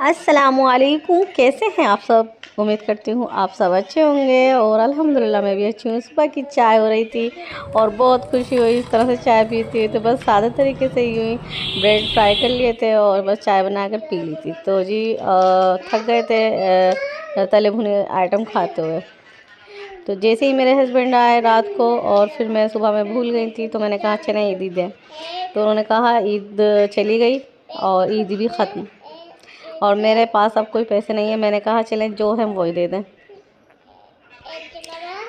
अस्सलामुअलैकुम। कैसे हैं आप सब? उम्मीद करती हूँ आप सब अच्छे होंगे और अल्हम्दुलिल्लाह मैं भी अच्छी हूँ। सुबह की चाय हो रही थी और बहुत खुशी हुई इस तरह से चाय पीती हुई। तो बस सादे तरीके से यूँ ही ब्रेड फ्राई कर लिए थे और बस चाय बनाकर पी ली थी। तो जी थक गए थे तले भुने आइटम खाते हुए। तो जैसे ही मेरे हस्बैंड आए रात को और फिर मैं सुबह में भूल गई थी, तो मैंने कहा चलें ईद दें। तो उन्होंने कहा ईद चली गई और ईद भी ख़त्म और मेरे पास अब कोई पैसे नहीं है। मैंने कहा चलें जो है वही दे दें।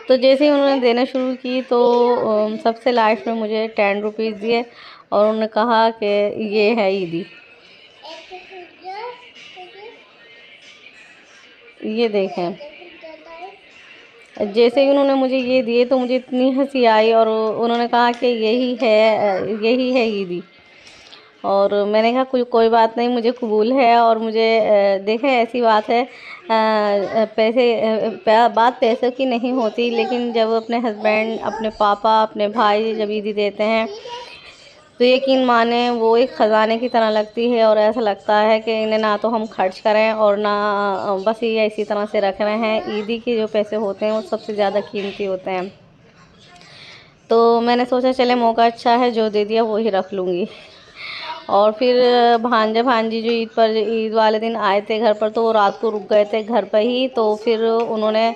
तो जैसे ही उन्होंने देना शुरू की तो सबसे लास्ट में मुझे 10 रुपीज़ दिए और उन्होंने कहा कि ये है ईदी, ये देखें। जैसे ही उन्होंने मुझे ये दिए तो मुझे इतनी हंसी आई और उन्होंने कहा कि यही है ईदी। और मैंने कहा कोई बात नहीं, मुझे कबूल है। और मुझे देखें ऐसी बात है, बात पैसों की नहीं होती, लेकिन जब अपने हस्बैंड, अपने पापा, अपने भाई जब ईदी देते हैं तो यकीन माने वो एक ख़जाने की तरह लगती है। और ऐसा लगता है कि इन्हें ना तो हम खर्च करें और ना बस ये इसी तरह से रख रहे हैं। ईदी के जो पैसे होते हैं वो सबसे ज़्यादा कीमती होते हैं। तो मैंने सोचा चले मौका अच्छा है, जो दे दिया वो ही रख लूँगी। और फिर भांजा भांजी जो ईद वाले दिन आए थे घर पर, तो वो रात को रुक गए थे घर पर ही। तो फिर उन्होंने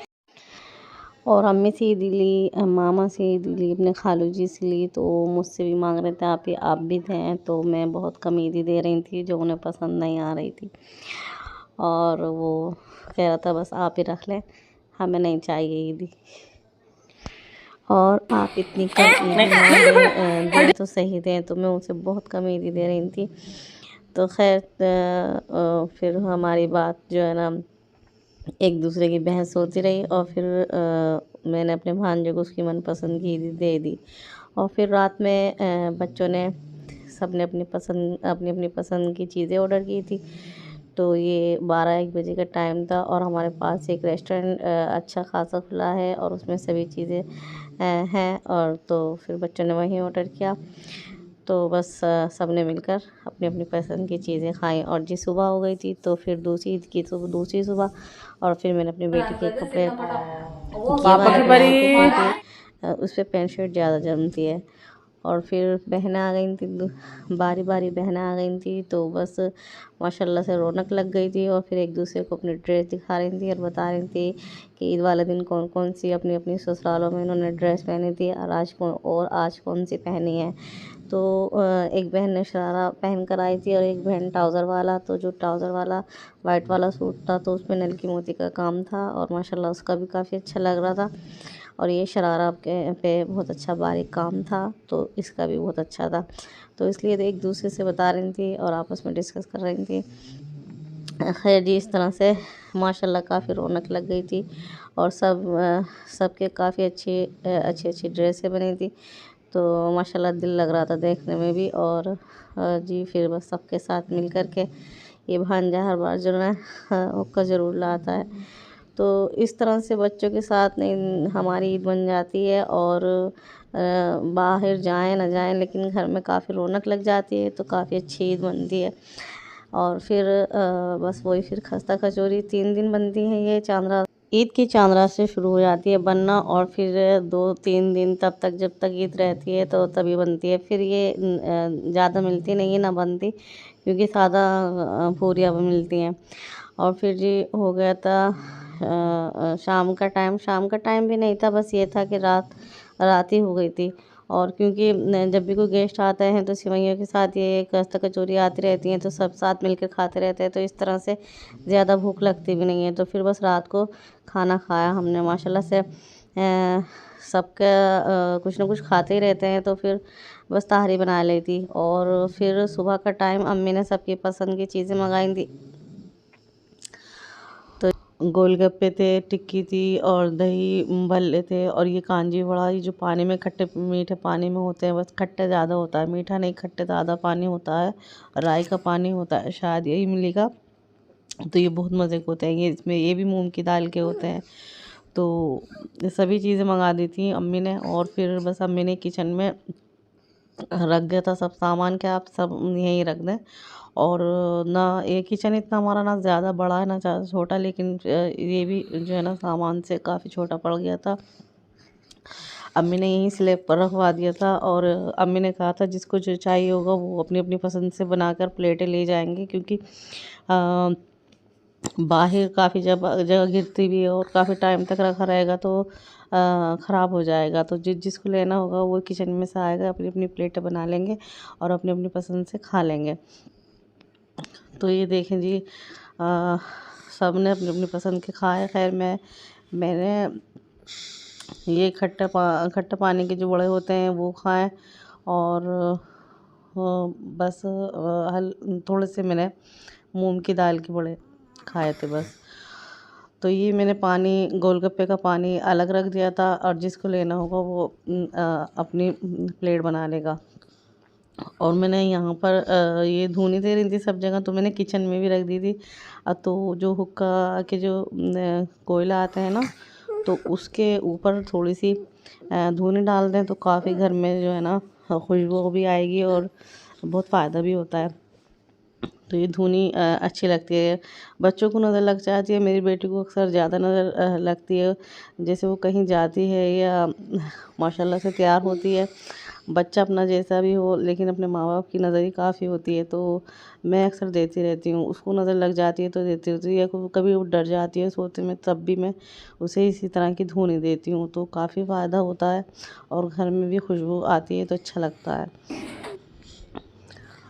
और अम्मी से ईदी ली, मामा से ईदी ली, अपने खालू जी से ली। तो मुझसे भी मांग रहे थे आप भी दें। तो मैं बहुत कम ईदी दे रही थी जो उन्हें पसंद नहीं आ रही थी। और वो कह रहा था बस आप ही रख लें, हमें नहीं चाहिए ईदी। और आप इतनी कम ईदी मांगे, दें तो सही दें। तो मैं उनसे बहुत कम ईदी दे रही थी। तो खैर फिर हमारी बात जो है ना एक दूसरे की बहस होती रही। और फिर मैंने अपने भांजे को उसकी मनपसंद की ईदी दे दी। और फिर रात में बच्चों ने सब ने अपनी अपनी पसंद की चीज़ें ऑर्डर की थी। तो ये 12-1 बजे का टाइम था और हमारे पास एक रेस्टोरेंट अच्छा खासा खुला है और उसमें सभी चीज़ें हैं। और तो फिर बच्चों ने वहीं ऑर्डर किया। तो बस सब ने मिलकर अपनी अपनी पसंद की चीज़ें खाई। और जी सुबह हो गई थी तो फिर दूसरी ईद की तो दूसरी सुबह। और फिर मैंने अपनी बेटी के कपड़े किए पापा बाहर की बनाए थे, परी। क्योंकि उस पर पैंट शर्ट ज़्यादा जमती है। और फिर बहनें आ गई थी, बारी बारी बहनें आ गई थी। तो बस माशाल्लाह से रौनक लग गई थी। और फिर एक दूसरे को अपनी ड्रेस दिखा रही थी और बता रही थी कि ईद वाले दिन कौन कौन सी अपनी अपनी ससुरालों में इन्होंने ड्रेस पहनी थी और आज कौन सी पहनी है। तो एक बहन ने शरारा पहन कर आई थी और एक बहन ट्राउज़र वाला। तो जो ट्राउज़र वाला वाइट वाला सूट था तो उसमें नलकी मोती का काम था और माशाल्लाह उसका भी काफ़ी अच्छा लग रहा था। और ये शरारा पे बहुत अच्छा बारीक काम था, तो इसका भी बहुत अच्छा था। तो इसलिए एक दूसरे से बता रही थी और आपस में डिस्कस कर रही थी। खैर जी इस तरह से माशाल्लाह काफ़ी रौनक लग गई थी और सबके काफ़ी अच्छी ड्रेसें बनी थी। तो माशाल्लाह दिल लग रहा था देखने में भी। और जी फिर बस सबके साथ मिल कर के ये भांजा हर बार जो है हुक्का ज़रूर लाता है। तो इस तरह से बच्चों के साथ नहीं हमारी ईद बन जाती है। और बाहर जाएं ना जाएं लेकिन घर में काफ़ी रौनक लग जाती है, तो काफ़ी अच्छी ईद बनती है। और फिर बस वही फिर खस्ता कचौरी 3 दिन बनती है। ये चांद ईद की चांद रात से शुरू हो जाती है बनना और फिर 2-3 दिन तब तक जब तक ईद रहती है तो तभी बनती है। फिर ये ज़्यादा मिलती नहीं है, ना बनती, क्योंकि सादा पूरियाँ मिलती हैं। और फिर जी हो गया था शाम का टाइम भी नहीं था, बस ये था कि रात ही हो गई थी। और क्योंकि जब भी कोई गेस्ट आते हैं तो सिवैयों के साथ ये खस्ता कचौरी आती रहती हैं, तो सब साथ मिलकर खाते रहते हैं। तो इस तरह से ज़्यादा भूख लगती भी नहीं है। तो फिर बस रात को खाना खाया हमने माशाल्लाह से। सबका कुछ ना कुछ खाते ही रहते हैं, तो फिर बस ताहरी बना ली थी। और फिर सुबह का टाइम अम्मी ने सबकी पसंद की चीज़ें मंगाई थी। तो गोलगप्पे थे, टिक्की थी और दही भल्ले थे। और ये कांजी वड़ा, ये जो पानी में खट्टे मीठे पानी में होते हैं, बस खट्टे ज़्यादा होता है, मीठा नहीं, खट्टे ज़्यादा पानी होता है, राई का पानी होता है, शायद यही मिलेगा। तो ये बहुत मज़े के होते हैं। ये भी मूंग की दाल के होते हैं। तो ये सभी चीज़ें मंगा दी थी अम्मी ने। और फिर बस अम्मी ने किचन में रख गया था सब सामान के, आप सब यहीं रख दें। और ना ये किचन इतना हमारा ना ज़्यादा बड़ा है ना ज़्यादा छोटा, लेकिन ये भी जो है ना सामान से काफ़ी छोटा पड़ गया था। अम्मी ने यहीं स्लैब पर रखवा दिया था, और अम्मी ने कहा था जिसको जो चाहिए होगा वो अपनी अपनी पसंद से बनाकर प्लेटें ले जाएंगे, क्योंकि बाहर काफ़ी जगह जगह गिरती भी है और काफ़ी टाइम तक रखा रहेगा तो ख़राब हो जाएगा। तो जिसको लेना होगा वो किचन में से आएगा, अपनी अपनी प्लेटें बना लेंगे और अपनी अपनी पसंद से खा लेंगे। तो ये देखें जी, सब ने अपनी अपनी पसंद के खाए। खैर मैंने ये खट्टा पानी के जो बड़े होते हैं वो खाएं, और बस थोड़े से मैंने मूंग की दाल के बड़े खाए थे बस। तो ये मैंने पानी, गोलगप्पे का पानी अलग रख दिया था, और जिसको लेना होगा वो अपनी प्लेट बना लेगा। और मैंने यहाँ पर ये धुनी दे रही थी सब जगह, तो मैंने किचन में भी रख दी थी। तो जो हुक्का के जो कोयला आते हैं ना, तो उसके ऊपर थोड़ी सी धुनी डाल दें तो काफ़ी घर में जो है ना खुशबू भी आएगी और बहुत फ़ायदा भी होता है। तो ये धुनी अच्छी लगती है, बच्चों को नज़र लग जाती है। मेरी बेटी को अक्सर ज़्यादा नज़र लगती है, जैसे वो कहीं जाती है या माशाल्लाह से तैयार होती है। बच्चा अपना जैसा भी हो, लेकिन अपने माँ बाप की नज़र ही काफ़ी होती है। तो मैं अक्सर देती रहती हूँ, उसको नज़र लग जाती है तो देती रहती हूँ, या कभी वो डर जाती है सोते में तब भी मैं उसे इसी तरह की धुनी देती हूँ। तो काफ़ी फ़ायदा होता है और घर में भी खुशबू आती है तो अच्छा लगता है।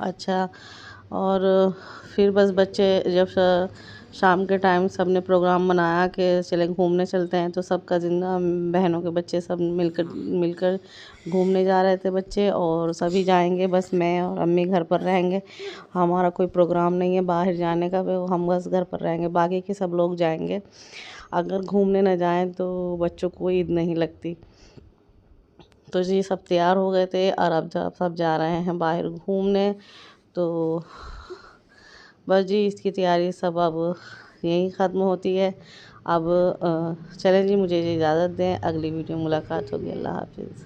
अच्छा, और फिर बस बच्चे जब शाम के टाइम सब ने प्रोग्राम बनाया कि चले घूमने चलते हैं, तो सबका जितना बहनों के बच्चे सब मिलकर मिलकर घूमने जा रहे थे बच्चे, और सभी जाएंगे, बस मैं और अम्मी घर पर रहेंगे। हमारा कोई प्रोग्राम नहीं है बाहर जाने का, हम बस घर पर रहेंगे, बाकी के सब लोग जाएंगे। अगर घूमने न जाएं तो बच्चों को ईद नहीं लगती। तो जी सब तैयार हो गए थे, और अब जब सब जा रहे हैं बाहर घूमने, तो बस जी इसकी तैयारी सब अब यहीं ख़त्म होती है। अब चलें जी, मुझे इजाज़त दें, अगली वीडियो मुलाकात होगी। अल्लाह हाफ़िज़।